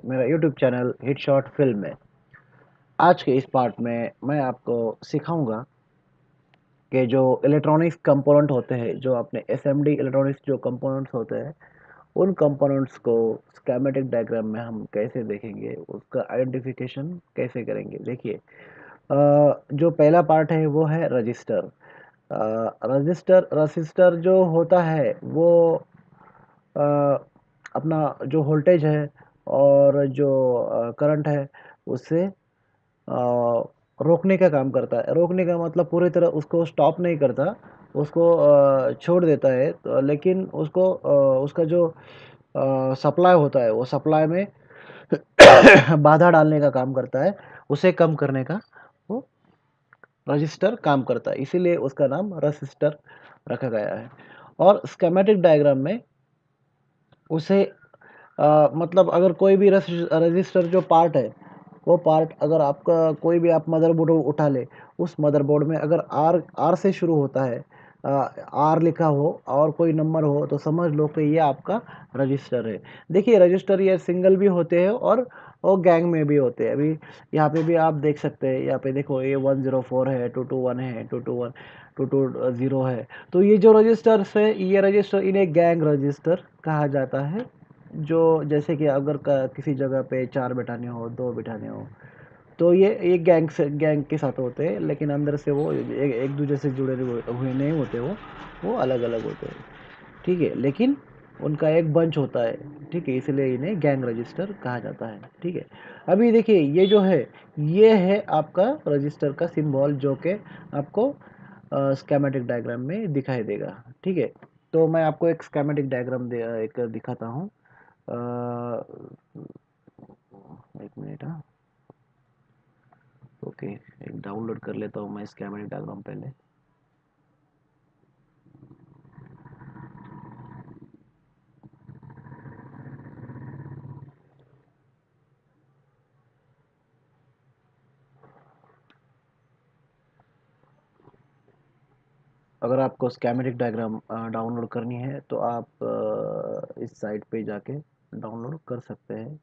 मेरा YouTube channel hit short film में। आज के इस पार्ट में मैं आपको सिखाऊंगा कि जो इलेक्ट्रॉनिक्स कंपोनेंट होते हैं, जो अपने एसएमडी इलेक्ट्रॉनिक्स जो कंपोनेंट्स होते हैं, उन कंपोनेंट्स को स्कीमेटिक डायग्राम में हम कैसे देखेंगे, उसका आइडेंटिफिकेशन कैसे करेंगे। देखिए, जो पहला पार्ट है वो है रजिस्टर। रजिस्टर रजिस्टर जो होता है वो अ, अपना जो वोल्टेज है और जो करंट है उससे रोकने का काम करता है। रोकने का मतलब पूरी तरह उसको स्टॉप नहीं करता, उसको छोड़ देता है, लेकिन उसको उसका जो सप्लाई होता है वो सप्लाई में बाधा डालने का काम करता है, उसे कम करने का वो रजिस्टर काम करता है, इसीलिए उसका नाम रजिस्टर रखा गया है। और स्कीमेटिक डायग्राम में उसे मतलब अगर कोई भी रजिस्टर जो पार्ट है, वो पार्ट अगर आपका कोई भी आप मदरबोर्ड उठा ले, उस मदरबोर्ड में अगर आर आर से शुरू होता है, आर लिखा हो और कोई नंबर हो, तो समझ लो कि ये आपका रजिस्टर है। देखिए, रजिस्टर ये सिंगल भी होते हैं और गैंग में भी होते हैं। अभी यहाँ पे भी आप देख सकते हैं, यहाँ पे देखो ये 104 है, 221 है, 221 220 है। तो ये जो रजिस्टर्स है, ये रजिस्टर इन्हें गैंग रजिस्टर कहा जाता है। जो जैसे कि अगर किसी जगह पे 4 बिठाने हो, 2 बिठाने हो, तो ये एक गैंग के साथ होते हैं, लेकिन अंदर से वो एक दूसरे से जुड़े हुए नहीं होते, वो अलग अलग होते हैं। ठीक है, लेकिन उनका एक बंच होता है। ठीक है, इसलिए इन्हें गैंग रजिस्टर कहा जाता है। ठीक है, अभी देखिए ये जो है, ये है आपका रजिस्टर का सिंबल, जो कि आपको स्कीमेटिक डायग्राम में दिखाई देगा। ठीक है, तो मैं आपको एक स्कीमेटिक डायग्राम एक दिखाता हूँ। एक मिनट। हाँ, ओके, एक डाउनलोड कर लेता हूँ मैं स्कीमेटिक डायग्राम पहले। अगर आपको स्कीमेटिक डायग्राम डाउनलोड करनी है तो आप इस साइट पे जाके डाउनलोड कर सकते हैं।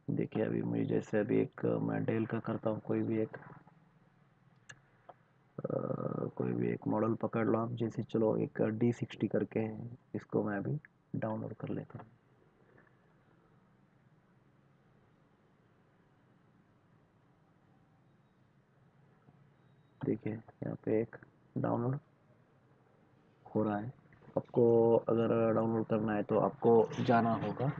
देखिए, अभी मुझे जैसे अभी एक मैं डेल का करता हूँ, कोई भी एक मॉडल पकड़ लो आप। जैसे चलो एक D60 करके है, इसको मैं अभी डाउनलोड कर लेता हूँ। देखिए, यहाँ पे एक डाउनलोड हो रहा है। आपको अगर डाउनलोड करना है तो आपको जाना होगा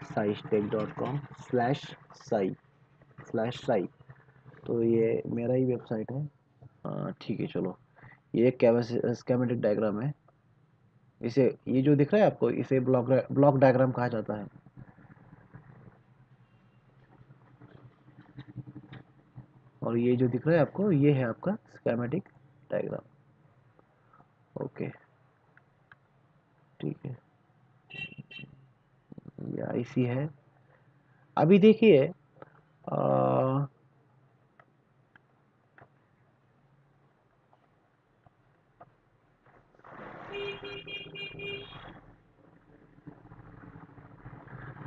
saistech.com/sai। तो ये मेरा ही वेबसाइट है। ठीक है, चलो, ये एक स्कीमेटिक डायग्राम है। इसे, ये जो दिख रहा है आपको, इसे ब्लॉक डायग्राम कहा जाता है। और ये जो दिख रहा है आपको, ये है आपका स्कीमेटिक डायग्राम। ओके, ठीक है, ये आईसी है। अभी देखिए,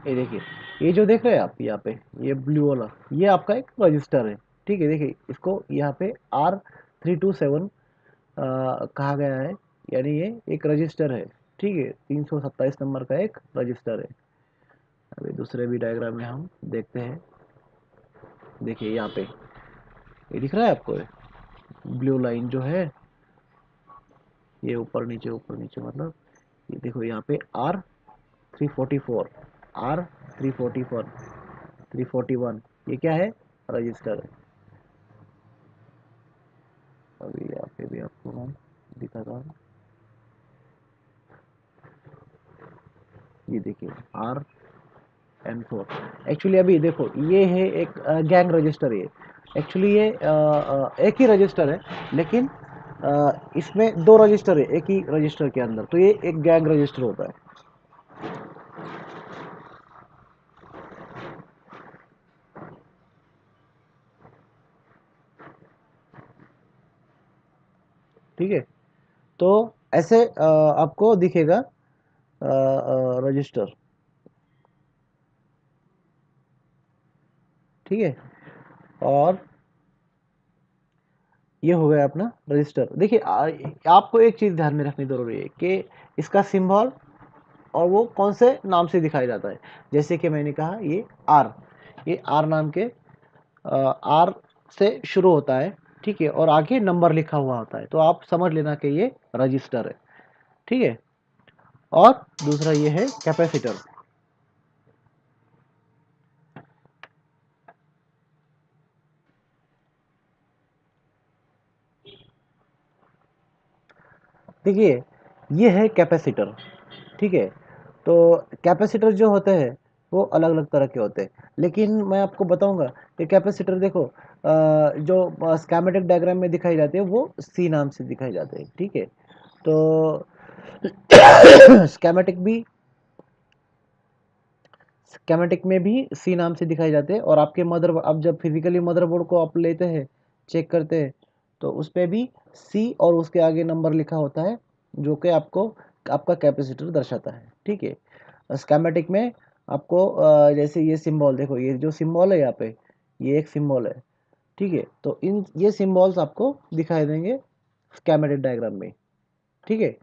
ये देखिए, ये जो देख रहे हैं आप यहाँ पे, ये ब्लू वाला, ये आपका एक रजिस्टर है। ठीक है, देखिए इसको यहाँ पे R327 कहा गया है, यानी ये एक रजिस्टर है। ठीक है, 327 नंबर का एक रजिस्टर है। अभी दूसरे भी डायग्राम में हम देखते हैं। देखिए यहाँ पे ये दिख रहा है आपको, ब्लू लाइन जो है, ये ऊपर नीचे मतलब, ये देखो यहाँ पे R344, R344, 341, ये क्या है, रजिस्टर है। अभी यहाँ पे भी आपको मैं दिखाता हूँ। ये देखिए, R N4। एक्चुअली अभी देखो, ये है एक गैंग रजिस्टर। ये एक्चुअली ये एक ही रजिस्टर है, लेकिन इसमें दो रजिस्टर है एक ही रजिस्टर के अंदर, तो ये एक गैंग रजिस्टर होता है। ठीक है, तो ऐसे आपको दिखेगा रजिस्टर। ठीक है। और ये हो गया अपना रजिस्टर। देखिए आपको एक चीज़ ध्यान में रखनी ज़रूरी है कि इसका सिंबल और वो कौन से नाम से दिखाया जाता है। जैसे कि मैंने कहा ये आर नाम के आर से शुरू होता है, ठीक है, और आगे नंबर लिखा हुआ होता है, तो आप समझ लेना कि ये रजिस्टर है, ठीक है। और दूसरा ये है कैपेसिटर। देखिए ये है कैपेसिटर, ठीक है। तो कैपेसिटर जो होते हैं वो अलग अलग तरह के होते हैं, लेकिन मैं आपको बताऊंगा कि कैपेसिटर देखो जो स्कीमेटिक डायग्राम में दिखाई जाती है वो सी नाम से दिखाई जाते हैं, ठीक है। तो स्कीमेटिक भी स्कीमेटिक में भी सी नाम से दिखाए जाते हैं, और आपके मदर अब जब फिजिकली मदरबोर्ड को आप लेते हैं, चेक करते हैं, तो उस पे भी सी और उसके आगे नंबर लिखा होता है, जो कि आपको आपका कैपेसिटर दर्शाता है, ठीक है। स्कीमेटिक में आपको जैसे ये सिंबल देखो, ये जो सिंबल है यहाँ पे, ये एक सिंबल है, ठीक है। तो इन ये सिंबल्स आपको दिखाई देंगे स्कीमेटिक डायग्राम में, ठीक है।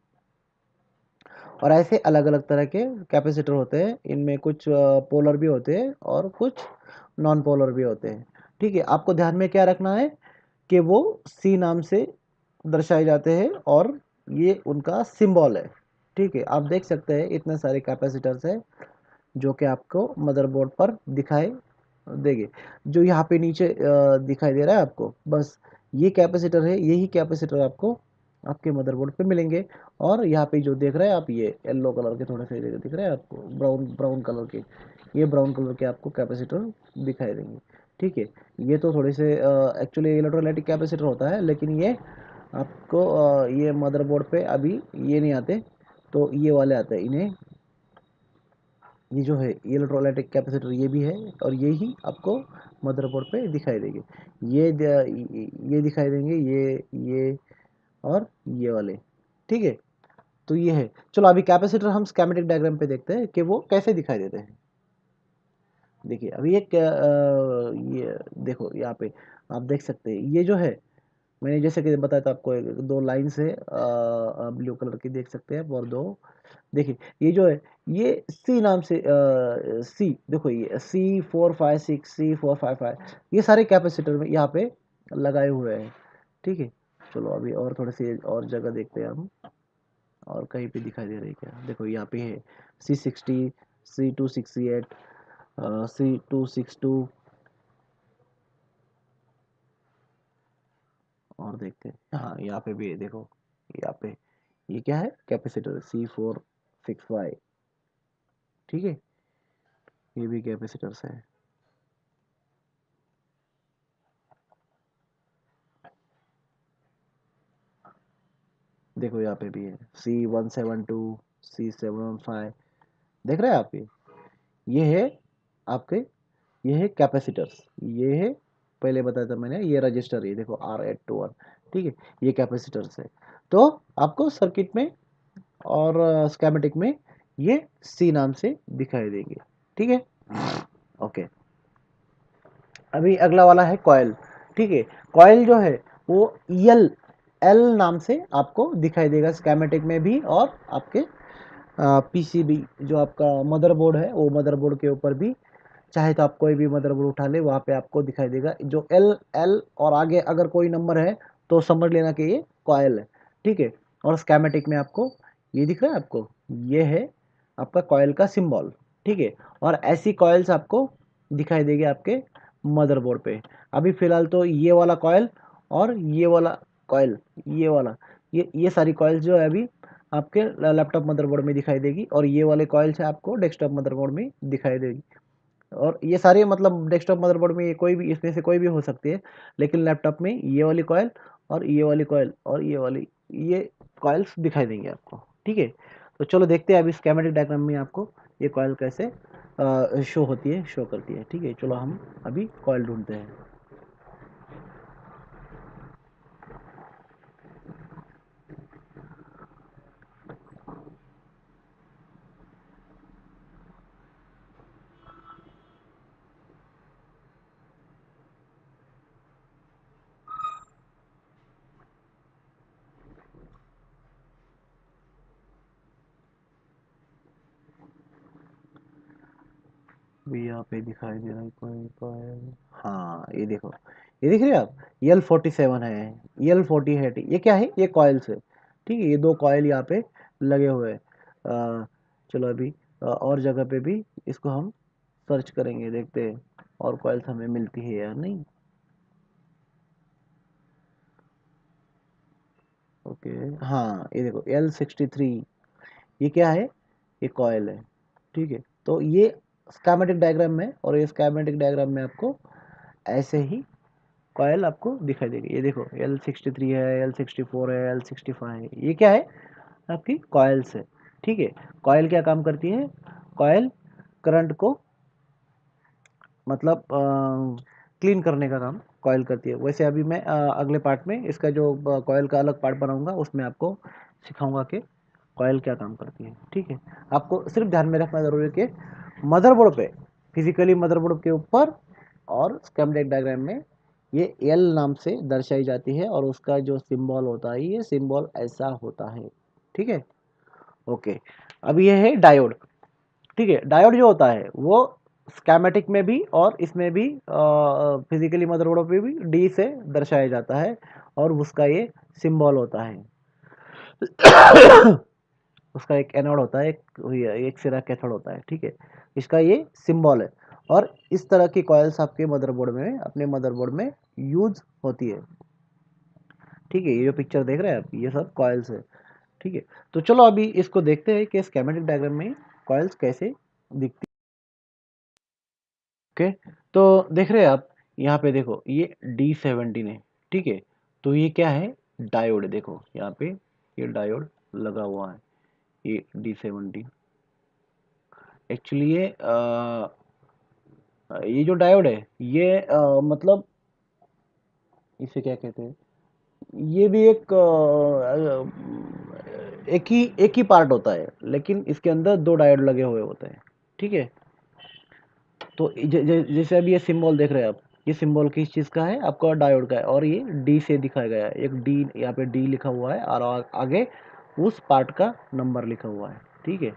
और ऐसे अलग अलग तरह के कैपेसिटर होते हैं, इनमें कुछ पोलर भी होते हैं और कुछ नॉन पोलर भी होते हैं, ठीक है। आपको ध्यान में क्या रखना है कि वो सी नाम से दर्शाए जाते हैं और ये उनका सिंबल है, ठीक है। आप देख सकते हैं इतने सारे कैपेसिटर्स हैं जो कि आपको मदरबोर्ड पर दिखाई देंगे। जो यहाँ पे नीचे दिखाई दे रहा है आपको, बस ये कैपेसिटर है, यही कैपेसिटर आपको आपके मदरबोर्ड पे मिलेंगे। और यहाँ पे जो देख रहे हैं आप, ये येलो कलर के थोड़े से दिख रहे हैं आपको, ब्राउन ब्राउन कलर के, ये ब्राउन कलर के आपको कैपेसिटर दिखाई देंगे, ठीक है। ये तो थोड़े से एक्चुअली इलेक्ट्रोलाइटिक कैपेसिटर होता है, लेकिन ये आपको ये मदरबोर्ड पे अभी ये नहीं आते, तो ये वाले आते हैं। इन्हें ये जो है ये इलेक्ट्रोलाइटिक कैपेसिटर ये भी है, और ये ही आपको मदरबोर्ड पे दिखाई देंगे। ये दिखाई देंगे, ये और ये वाले, ठीक है। तो ये है। चलो अभी कैपेसिटर हम स्कीमेटिक डायग्राम पे देखते हैं कि वो कैसे दिखाई देते हैं। देखिए अभी एक ये देखो यहाँ पे आप देख सकते हैं, ये जो है मैंने जैसे कि बताया था आपको, दो लाइन्स है ब्लू कलर की देख सकते हैं, और दो देखिए ये जो है ये सी नाम से सी देखो, ये C456 C455 ये सारे कैपेसिटर में यहाँ पे लगाए हुए हैं, ठीक है। चलो अभी और थोड़े से और जगह देखते हैं हम, और कहीं पे दिखाई दे रही है क्या, देखो यहाँ पे है C60 C268 C262, और देखते हैं हाँ यहाँ पे भी है, देखो यहाँ पे ये क्या है कैपेसिटर C465, ठीक है। ये भी कैपेसिटर्स है। देखो यहाँ पे भी है C172 C715, देख रहे हैं आप ये है आपके, ये है कैपेसिटर्स, ये है पहले बताया था मैंने, ये रजिस्टर, ये देखो R821, ठीक है। ये कैपेसिटर्स है। तो आपको सर्किट में और स्कीमेटिक में ये सी नाम से दिखाई देंगे, ठीक है। ओके, अभी अगला वाला है कॉइल, ठीक है। कॉइल जो है वो एल एल नाम से आपको दिखाई देगा स्कीमेटिक में भी, और आपके पीसीबी जो आपका मदरबोर्ड है वो मदरबोर्ड के ऊपर भी, चाहे तो आप कोई भी मदरबोर्ड उठा ले वहाँ पे आपको दिखाई देगा जो एल एल, और आगे अगर कोई नंबर है तो समझ लेना कि ये कॉइल है, ठीक है। और स्कीमेटिक में आपको ये दिख रहा है आपको, ये है आपका कॉइल का सिंबल, ठीक है। और ऐसी कॉइल्स आपको दिखाई देगी आपके मदरबोर्ड पे। अभी फिलहाल तो ये वाला कॉइल और ये वाला कॉइल, ये वाला, ये सारी कॉइल्स जो है अभी आपके लैपटॉप मदरबोर्ड में दिखाई देगी, और ये वाले कॉइल्स है आपको डेस्कटॉप मदरबोर्ड में दिखाई देगी। और ये सारे मतलब डेस्कटॉप मदरबोर्ड में ये कोई भी, इसमें से कोई भी हो सकती है, लेकिन लैपटॉप में ये वाली कॉइल और ये वाली कॉइल और ये वाली, ये कॉइल्स दिखाई देंगे आपको, ठीक है। तो चलो देखते हैं अभी स्कीमेटिक डायग्राम में आपको ये कॉइल कैसे शो होती है, शो करती है, ठीक है। चलो हम अभी कॉइल ढूंढते हैं। भी यहाँ पे दिखाई दे रहा है कोई कॉयल। हाँ ये देखो, ये दिख रही है आप, L47 है, L40 है, ये क्या है, ये कॉइल्स है। ठीक है, ये दो कॉयल यहाँ पे लगे हुए हैं। चलो अभी और जगह पे भी इसको हम सर्च करेंगे, देखते हैं और कॉइल्स हमें मिलती है या नहीं। ओके, हाँ ये देखो L63, ये क्या है, ये कॉयल है। ठीक है, तो ये स्कीमेटिक डायग्राम में, और ये स्कीमेटिक डायग्राम में आपको ऐसे ही कॉयल आपको दिखाई देगी। ये देखो L63 है, L64 है, L65 है, ये क्या है, आपकी कॉइल्स है। ठीक है, कॉयल क्या काम करती है, कॉयल करंट को मतलब क्लीन करने का काम कॉयल करती है। वैसे अभी मैं अगले पार्ट में इसका जो कॉयल का अलग पार्ट बनाऊंगा, उसमें आपको सिखाऊंगा कि कॉयल क्या काम करती है। ठीक है, आपको सिर्फ ध्यान में रखना जरूरी है कि मदरबोर्ड पे, फिजिकली मदरबोर्ड के ऊपर और स्कीमेटिक डायग्राम में ये एल नाम से दर्शाई जाती है, और उसका जो सिंबल होता है, ये सिंबल ऐसा होता है। ठीक है, ओके। अब ये है डायोड। ठीक है, डायोड जो होता है वो स्कीमेटिक में भी और इसमें भी फिजिकली मदरबोर्ड पे भी डी से दर्शाया जाता है, और उसका ये सिंबल होता है। उसका एक एनोड होता है, एक सिरा कैथोड होता है। ठीक है, इसका ये सिंबल है, और इस तरह की कॉइल्स आपके मदरबोर्ड में, अपने मदरबोर्ड में यूज होती है। ठीक है, ये जो पिक्चर देख रहे हैं आप, ये सब कॉइल्स है। ठीक है, तो चलो अभी इसको देखते हैं कि स्कीमेटिक डायग्राम में कॉइल्स कैसे दिखती है। ओके, तो देख रहे हैं आप, यहाँ पे देखो ये D17 है। ठीक है, तो ये क्या है, डायोड है। देखो यहाँ पे ये डायोड लगा हुआ है, ये D17। एक्चुअली ये जो डायोड है, ये मतलब इसे क्या कहते हैं, ये भी एक ही पार्ट होता है, लेकिन इसके अंदर दो डायोड लगे हुए होते हैं। ठीक है, तो जैसे अभी ये सिंबल देख रहे हैं आप, ये सिंबल किस चीज़ का है, आपका डायोड का है, और ये डी से दिखाया गया है। एक डी यहाँ पे डी लिखा हुआ है, और आगे उस पार्ट का नंबर लिखा हुआ है। ठीक है,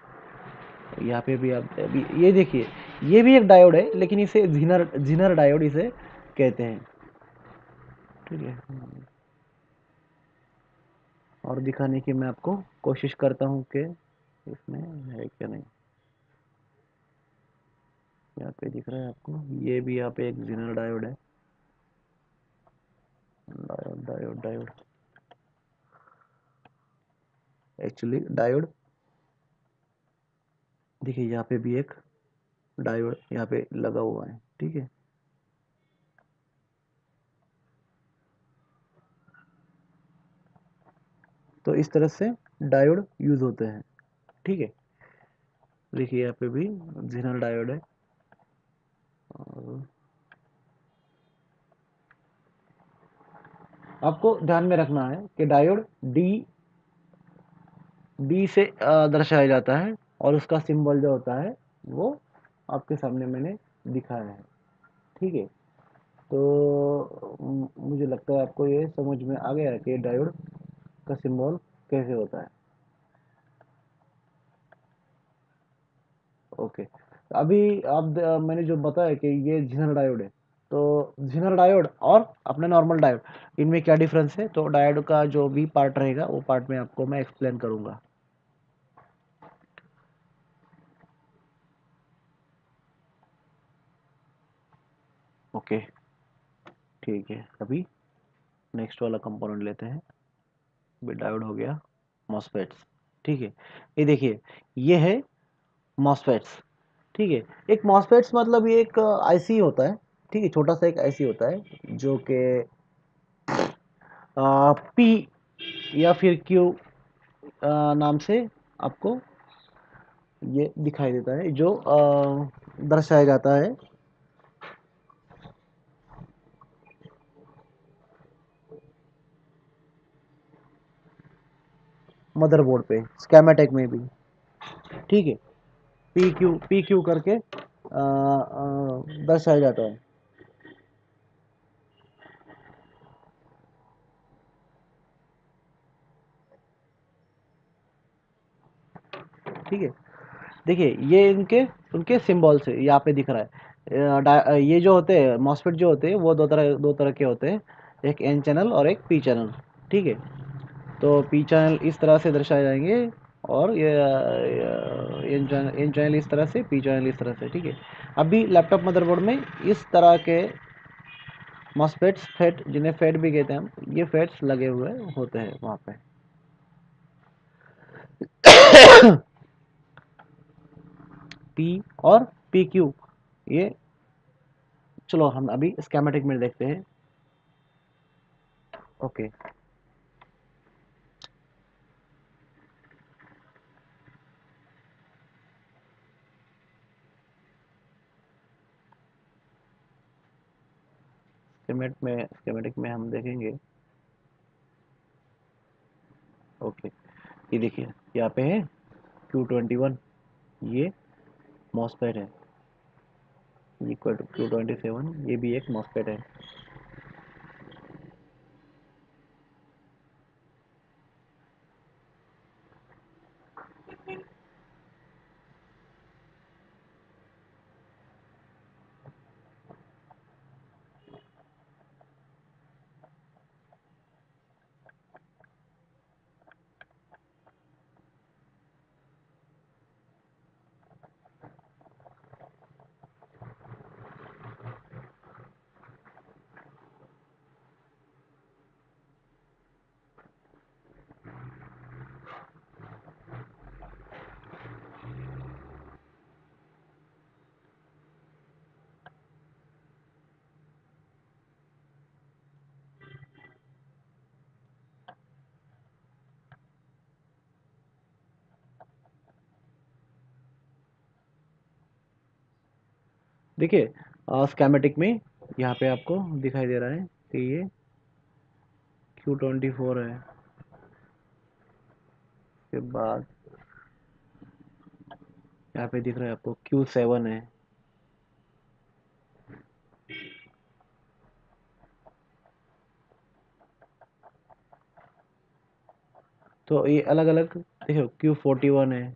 यहाँ पे भी आप अभी ये देखिए, ये भी एक डायोड है, लेकिन इसे जिनर जिनर डायोड इसे कहते हैं। ठीक है, और दिखाने की मैं आपको कोशिश करता हूँ कि इसमें है क्या नहीं। यहाँ पे दिख रहा है आपको, ये भी यहाँ पे एक जिनर डायोड है। Diode diode diode, actually diode, देखिए यहाँ पे भी एक डायोड यहाँ पे लगा हुआ है। ठीक है, तो इस तरह से डायोड यूज होते हैं। ठीक है, देखिए यहाँ पे भी जिनर डायोड है, और आपको ध्यान में रखना है कि डायोड डी डी से दर्शाया जाता है, और उसका सिंबल जो होता है वो आपके सामने मैंने दिखाया है। ठीक है, तो मुझे लगता है आपको ये समझ में आ गया है कि डायोड का सिंबल कैसे होता है। ओके, अभी आप मैंने जो बताया कि ये जिनर डायोड है, तो जिनर डायोड और अपना नॉर्मल डायोड, इनमें क्या डिफरेंस है, तो डायोड का जो भी पार्ट रहेगा वो पार्ट में आपको मैं एक्सप्लेन करूंगा। ओके, ठीक है, अभी नेक्स्ट वाला कंपोनेंट लेते हैं। भी डायोड हो गया, मॉसफेट्स। ठीक है, ये देखिए, ये है मॉसफेट्स। ठीक है, एक मॉसफेट्स मतलब ये एक आईसी होता है। ठीक है, छोटा सा एक आईसी होता है, जो कि पी या फिर क्यू नाम से आपको ये दिखाई देता है, जो दर्शाया जाता है मदरबोर्ड पे, स्कीमेटिक में भी। ठीक है, पी क्यू करके दर्शाया जाता है। ठीक है, देखिए ये इनके उनके सिंबल से यहाँ पे दिख रहा है। ये जो होते हैं मॉस्फेट जो होते हैं वो दो तरह के होते हैं, एक एन चैनल और एक पी चैनल। ठीक है, तो पी चैनल इस तरह से दर्शाए जाएंगे और ये एन चैनल इस तरह से, पी चैनल इस तरह से। ठीक है, अभी लैपटॉप मदरबोर्ड में इस तरह के मॉस्फेट्स, फेट जिन्हें फेट भी कहते हैं हम, ये फेट्स लगे हुए होते हैं वहाँ पे। पी और पी क्यू, ये चलो हम अभी स्कीमेटिक में देखते हैं। ओके, स्कीमेटिक में हम देखेंगे। ओके, ये देखिए यहाँ पे है Q21, ये मॉसफेट है, इक्वल टू Q27, ये भी एक मॉसफेट है। देखिए स्कीमेटिक में यहाँ पे आपको दिखाई दे रहा है कि ये Q24 है, के बाद यहाँ पे दिख रहा है आपको Q7 है। तो ये अलग अलग देखो, Q41 है,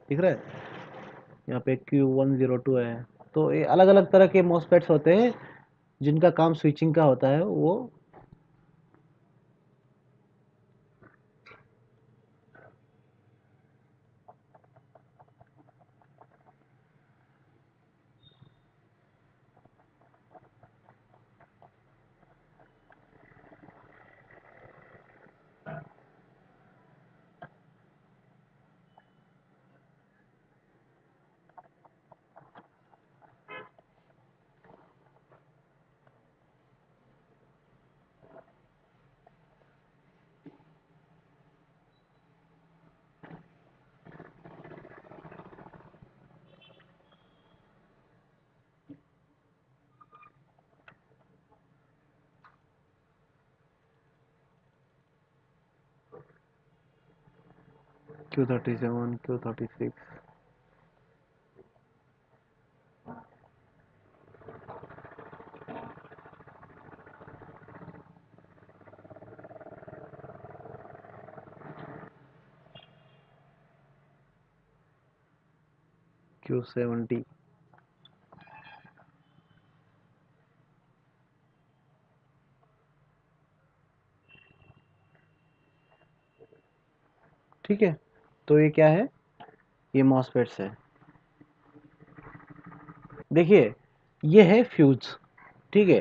दिख रहा है, यहाँ पे Q102 है। तो ये अलग अलग तरह के मॉसफेट्स होते हैं जिनका काम स्विचिंग का होता है। वो Q37, Q36, Q70। ठीक है, तो ये क्या है, ये मॉसफेट्स है। देखिए ये है फ्यूज। ठीक है,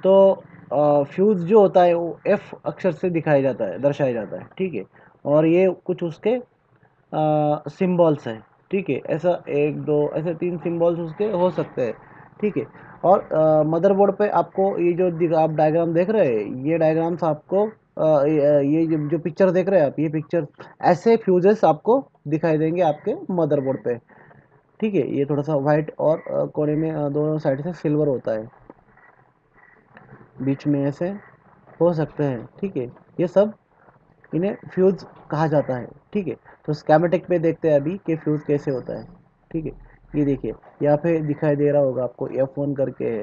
तो फ्यूज जो होता है वो एफ अक्षर से दिखाया जाता है, दर्शाया जाता है। ठीक है, और ये कुछ उसके सिंबल्स हैं। ठीक है, ऐसा एक दो ऐसे तीन सिंबल्स उसके हो सकते हैं। ठीक है, और मदरबोर्ड पे आपको ये जो आप डायग्राम देख रहे हैं, ये डायग्राम्स आपको ये जो पिक्चर देख रहे हैं आप, ये पिक्चर ऐसे फ्यूजेस आपको दिखाई देंगे आपके मदरबोर्ड पे। ठीक है, ये थोड़ा सा वाइट और कोने में दोनों साइड से सिल्वर होता है, बीच में ऐसे हो सकते हैं। ठीक है, ये सब इन्हें फ्यूज कहा जाता है। ठीक है, तो स्कीमेटिक पे देखते हैं अभी कि फ्यूज कैसे होता है। ठीक है, ये देखिए यहाँ पे दिखाई दे रहा होगा आपको F1 करके है,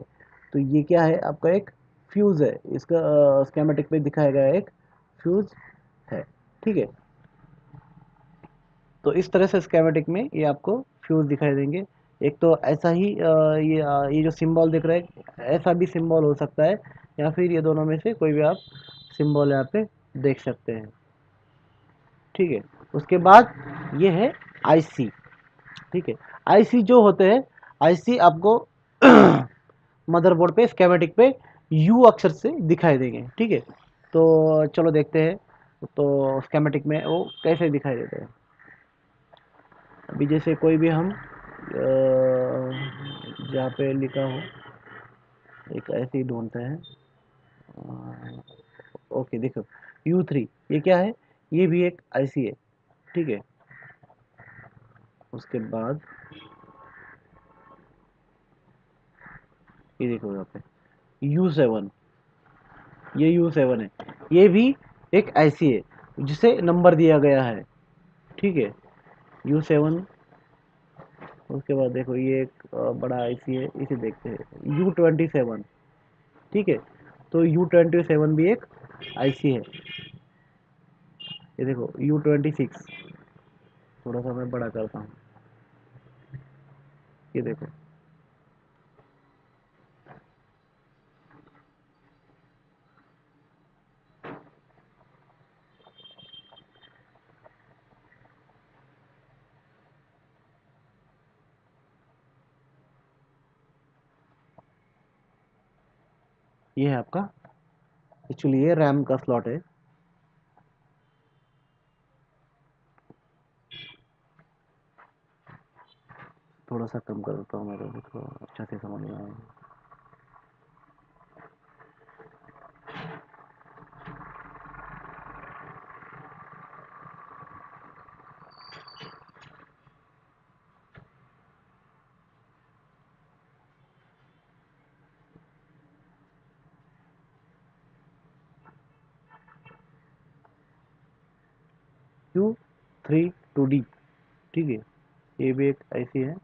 तो ये क्या है, आपका एक फ्यूज है। इसका स्कीमेटिक पे दिखाया गया एक फ्यूज है। ठीक है, तो इस तरह से स्कीमेटिक में ये आपको फ्यूज दिखाई देंगे। एक तो ऐसा ही ये जो सिंबल दिख रहा है ऐसा भी सिंबल हो सकता है, या फिर ये दोनों में से कोई भी आप सिंबल यहाँ पे देख सकते हैं। ठीक है, उसके बाद ये है आईसी। ठीक है, आईसी जो होते हैं, आईसी आपको मदरबोर्ड पे स्केमेटिक पे यू अक्षर से दिखाई देंगे। ठीक है, तो चलो देखते हैं तो स्केमेटिक में वो कैसे दिखाई देते हैं। अभी जैसे कोई भी हम जहाँ पे लिखा हो एक ऐसे ही ढूंढते हैं। ओके देखो, U3 ये क्या है, ये भी एक आईसी है। ठीक है, उसके बाद ये देखो यहाँ पे U7, ये U7 है, ये भी एक आईसी है जिसे नंबर दिया गया है। ठीक है, U7। उसके बाद देखो ये एक बड़ा आईसी है, इसे देखते हैं U27। ठीक है, तो U27 भी एक आईसी है। ये देखो U26, थोड़ा सा मैं बड़ा करता हूँ, ये देखो ये है आपका, एक्चुअली ये रैम का स्लॉट है। थोड़ा सा कम कर देता हूँ मैं, तो अच्छा से समझ में आएगा। U32D। ठीक है, ये भी एक ऐसी है।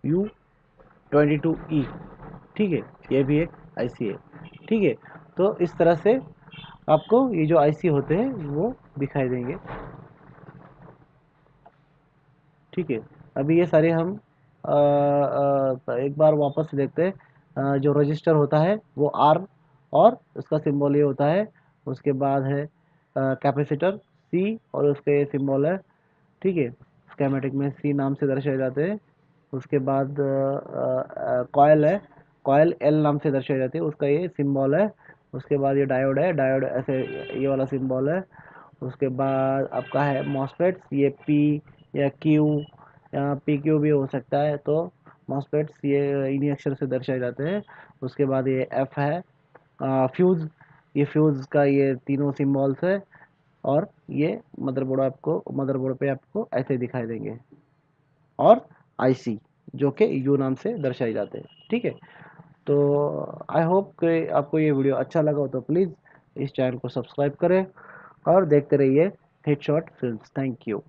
U22E। ठीक है, ये भी एक आईसी है। ठीक है, तो इस तरह से आपको ये जो आईसी होते हैं वो दिखाई देंगे। ठीक है, अभी ये सारे हम एक बार वापस से देखते हैं। जो रजिस्टर होता है वो आर, और उसका सिंबल ये होता है। उसके बाद है कैपेसिटर सी, और उसका ये सिंबल है। ठीक है, स्केमेटिक में सी नाम से दर्शाए जाते हैं। उसके बाद कॉयल है, कॉयल एल नाम से दर्शाई जाती है, उसका ये सिंबल है। उसके बाद ये डायोड है, डायोड ऐसे ये वाला सिंबल है। उसके बाद आपका है मॉसफेट्स, ये पी या क्यू या पी क्यू भी हो सकता है। तो मॉसफेट्स ये इन्हीं अक्षर से दर्शाए जाते हैं। उसके बाद ये एफ है, फ्यूज़, ये फ्यूज़ का ये तीनों सिंबल्स है। और ये मदरबोर्ड पे आपको ऐसे दिखाई देंगे। और आईसी जो कि यू नाम से दर्शाए जाते हैं। ठीक है, तो आई होप कि आपको ये वीडियो अच्छा लगा हो तो प्लीज़ इस चैनल को सब्सक्राइब करें और देखते रहिए हेडशॉट फिल्म्स। Thank you.